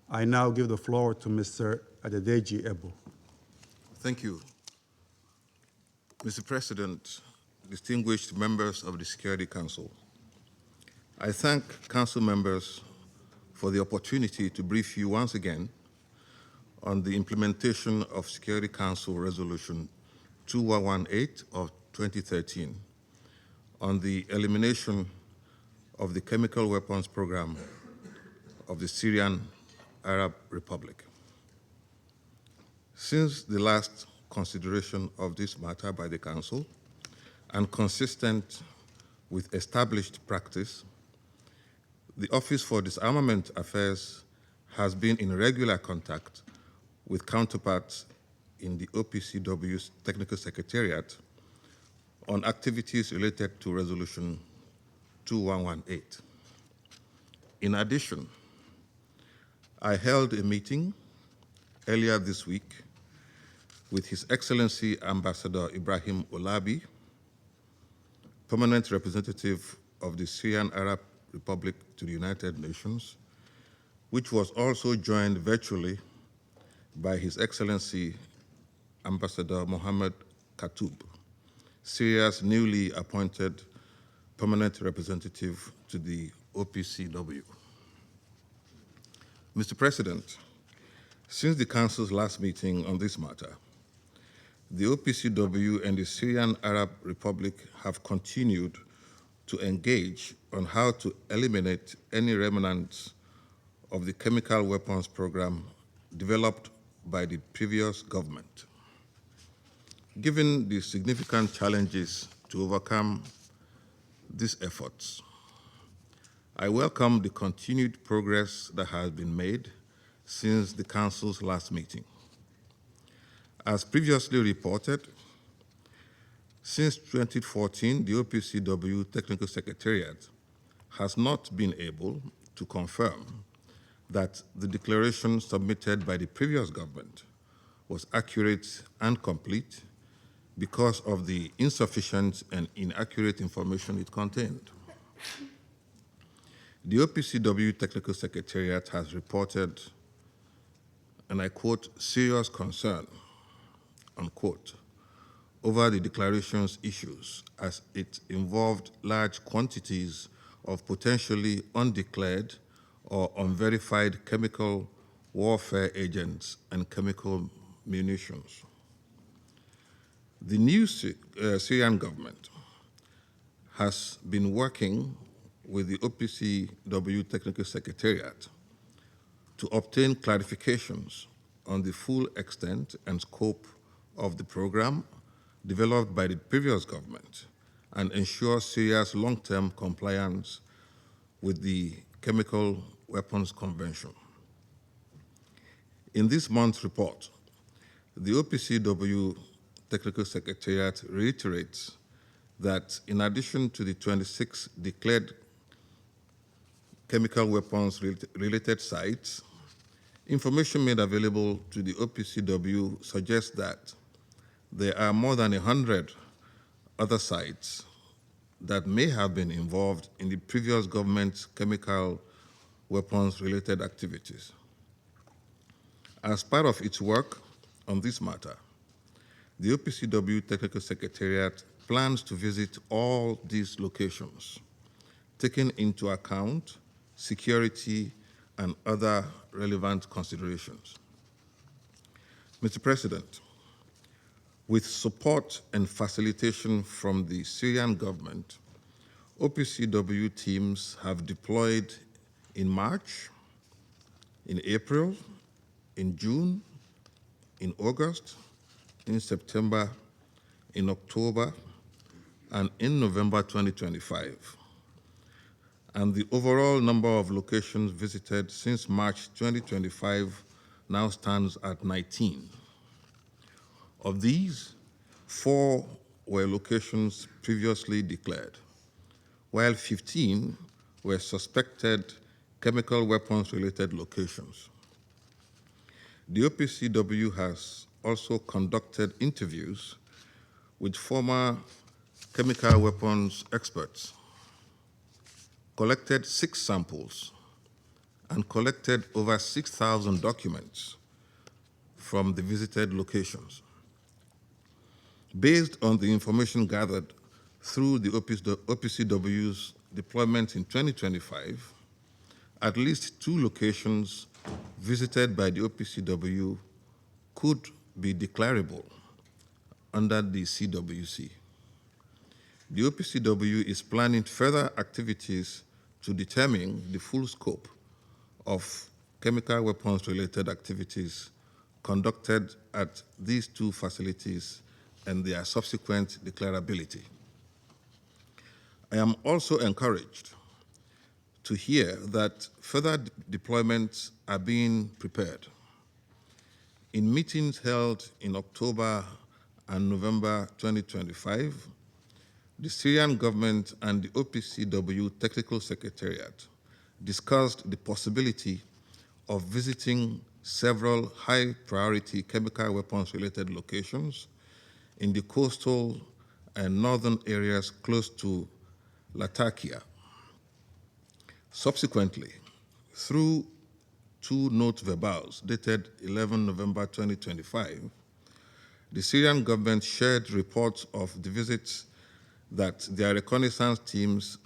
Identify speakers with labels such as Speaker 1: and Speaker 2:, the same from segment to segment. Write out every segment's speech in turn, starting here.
Speaker 1: I now give the floor to Mr. Adedeji Ebo.
Speaker 2: Thank you. Mr. President, distinguished members of the Security Council, I thank Council members for the opportunity to brief you once again on the implementation of Security Council Resolution 2118 of 2013 on the elimination of the chemical weapons program of the Syrian Arab Republic. Since the last consideration of this matter by the Council, and consistent with established practice, the Office for Disarmament Affairs has been in regular contact with counterparts in the OPCW Technical Secretariat on activities related to Resolution 2118. In addition, I held a meeting earlier this week with His Excellency Ambassador Ibrahim Olabi, permanent representative of the Syrian Arab Republic to the United Nations, which was also joined virtually by His Excellency Ambassador Mohammed Katoub, Syria's newly appointed permanent representative to the OPCW. Mr. President, since the Council's last meeting on this matter, the OPCW and the Syrian Arab Republic have continued to engage on how to eliminate any remnants of the chemical weapons program developed by the previous government. Given the significant challenges to overcome these efforts, I welcome the continued progress that has been made since the Council's last meeting. As previously reported, since 2014, the OPCW Technical Secretariat has not been able to confirm that the declaration submitted by the previous government was accurate and complete because of the insufficient and inaccurate information it contained. The OPCW Technical Secretariat has reported, and I quote, serious concern, unquote, over the declaration's issues as it involved large quantities of potentially undeclared or unverified chemical warfare agents and chemical munitions. The new Syrian government has been working with the OPCW Technical Secretariat to obtain clarifications on the full extent and scope of the program developed by the previous government and ensure Syria's long-term compliance with the Chemical Weapons Convention. In this month's report, the OPCW Technical Secretariat reiterates that in addition to the 26 declared chemical weapons related sites, information made available to the OPCW suggests that there are more than 100 other sites that may have been involved in the previous government's chemical weapons-related activities. As part of its work on this matter, the OPCW Technical Secretariat plans to visit all these locations, taking into account security and other relevant considerations. Mr. President, with support and facilitation from the Syrian government, OPCW teams have deployed in March, in April, in June, in August, in September, in October, and in November 2025. And the overall number of locations visited since March 2025 now stands at 19. Of these, 4 were locations previously declared, while 15 were suspected chemical weapons-related locations. The OPCW has also conducted interviews with former chemical weapons experts, collected 6 samples, and collected over 6,000 documents from the visited locations. Based on the information gathered through the OPCW's deployment in 2025, at least 2 locations visited by the OPCW could be declarable under the CWC. The OPCW is planning further activities to determine the full scope of chemical weapons-related activities conducted at these 2 facilities and their subsequent declarability. I am also encouraged to hear that further deployments are being prepared. In meetings held in October and November 2025, the Syrian Government and the OPCW Technical Secretariat discussed the possibility of visiting several high-priority chemical weapons-related locations in the coastal and northern areas close to Latakia. Subsequently, through 2 note verbals dated 11 November 2025, the Syrian government shared reports of the visits that their reconnaissance teams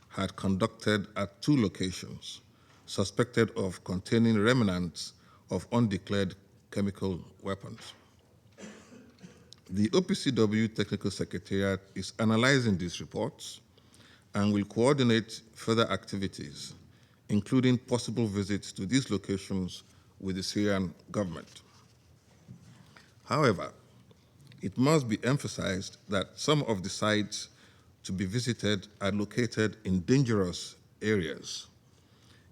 Speaker 2: had conducted at 2 locations suspected of containing remnants of undeclared chemical weapons. The OPCW Technical Secretariat is analyzing these reports and will coordinate further activities, including possible visits to these locations with the Syrian government. However, it must be emphasized that some of the sites to be visited are located in dangerous areas,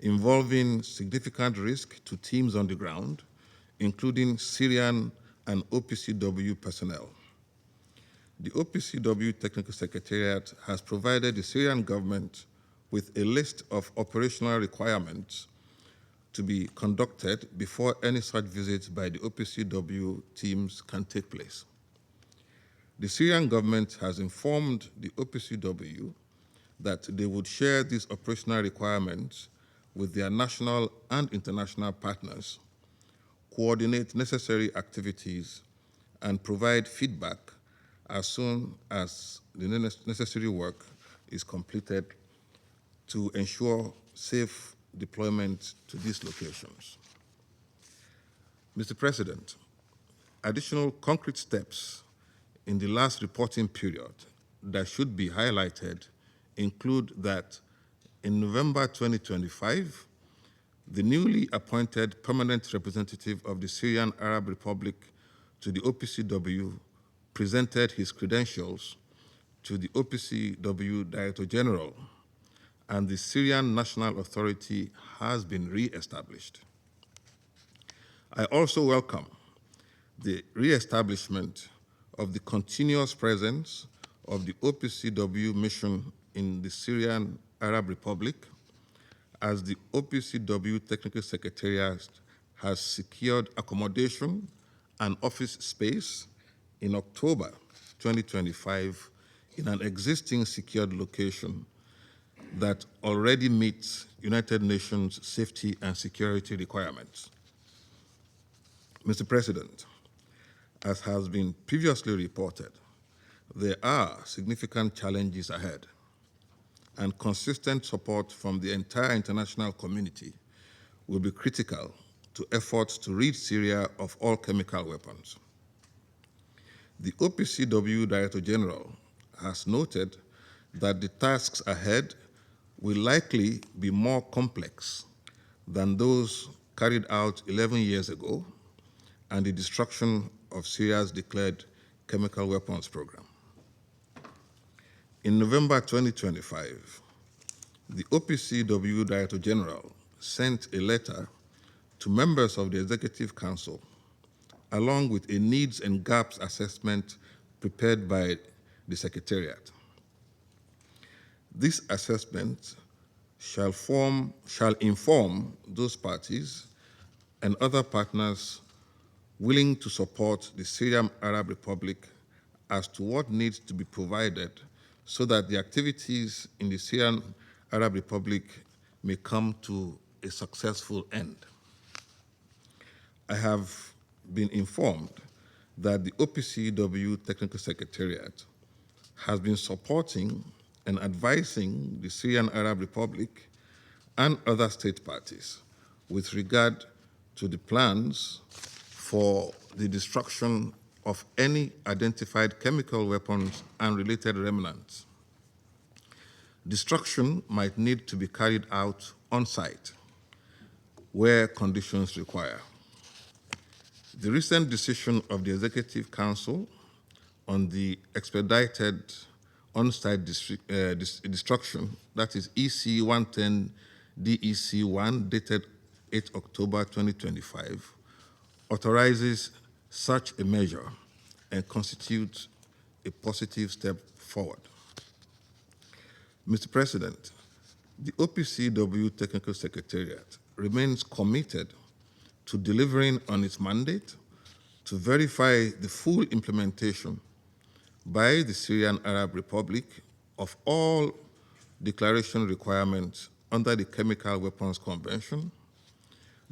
Speaker 2: involving significant risk to teams on the ground, including Syrian and OPCW personnel. The OPCW Technical Secretariat has provided the Syrian government with a list of operational requirements to be conducted before any such visits by the OPCW teams can take place. The Syrian government has informed the OPCW that they would share these operational requirements with their national and international partners, coordinate necessary activities, and provide feedback as soon as the necessary work is completed to ensure safe deployment to these locations. Mr. President, additional concrete steps in the last reporting period that should be highlighted include that in November 2025, the newly appointed permanent representative of the Syrian Arab Republic to the OPCW presented his credentials to the OPCW Director General, and the Syrian National Authority has been re-established. I also welcome the re-establishment of the continuous presence of the OPCW mission in the Syrian Arab Republic, as the OPCW Technical Secretariat has secured accommodation and office space in October 2025 in an existing secured location that already meets United Nations safety and security requirements. Mr. President, as has been previously reported, there are significant challenges ahead, and consistent support from the entire international community will be critical to efforts to rid Syria of all chemical weapons. The OPCW Director General has noted that the tasks ahead will likely be more complex than those carried out 11 years ago and the destruction of Syria's declared chemical weapons program. In November 2025, the OPCW Director General sent a letter to members of the Executive Council, along with a needs and gaps assessment prepared by the Secretariat. This assessment shall inform those parties and other partners willing to support the Syrian Arab Republic as to what needs to be provided so that the activities in the Syrian Arab Republic may come to a successful end. I have been informed that the OPCW Technical Secretariat has been supporting and advising the Syrian Arab Republic and other state parties with regard to the plans for the destruction of any identified chemical weapons and related remnants. Destruction might need to be carried out on site where conditions require. The recent decision of the Executive Council on the expedited on-site destruction, that is EC 110 DEC 1, dated 8 October 2025, authorizes such a measure and constitutes a positive step forward. Mr. President, the OPCW Technical Secretariat remains committed to delivering on its mandate to verify the full implementation by the Syrian Arab Republic of all declaration requirements under the Chemical Weapons Convention,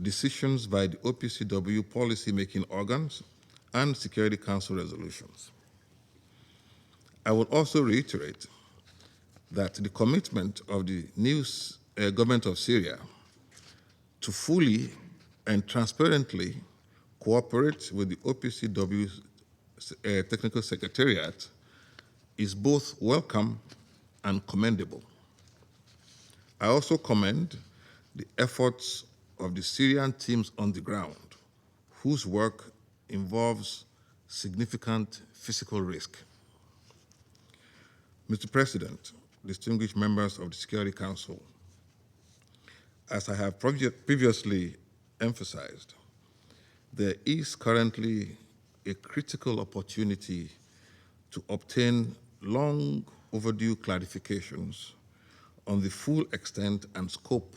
Speaker 2: decisions by the OPCW policy-making organs, and Security Council resolutions. I will also reiterate that the commitment of the new government of Syria to fully and transparently cooperate with the OPCW Technical Secretariat is both welcome and commendable. I also commend the efforts of the Syrian teams on the ground, whose work involves significant physical risk. Mr. President, distinguished members of the Security Council, as I have previously emphasized, there is currently a critical opportunity to obtain long overdue clarifications on the full extent and scope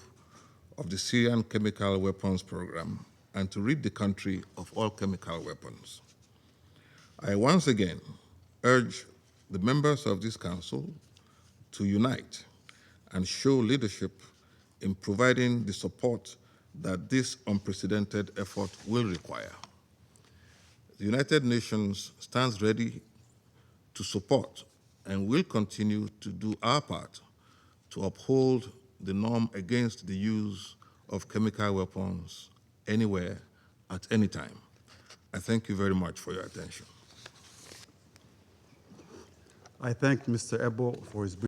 Speaker 2: of the Syrian chemical weapons program and to rid the country of all chemical weapons. I once again urge the members of this council to unite and show leadership in providing the support that this unprecedented effort will require. The United Nations stands ready to support and will continue to do our part to uphold the norm against the use of chemical weapons anywhere, at any time. I thank you very much for your attention.
Speaker 1: I thank Mr. Ebo for his brief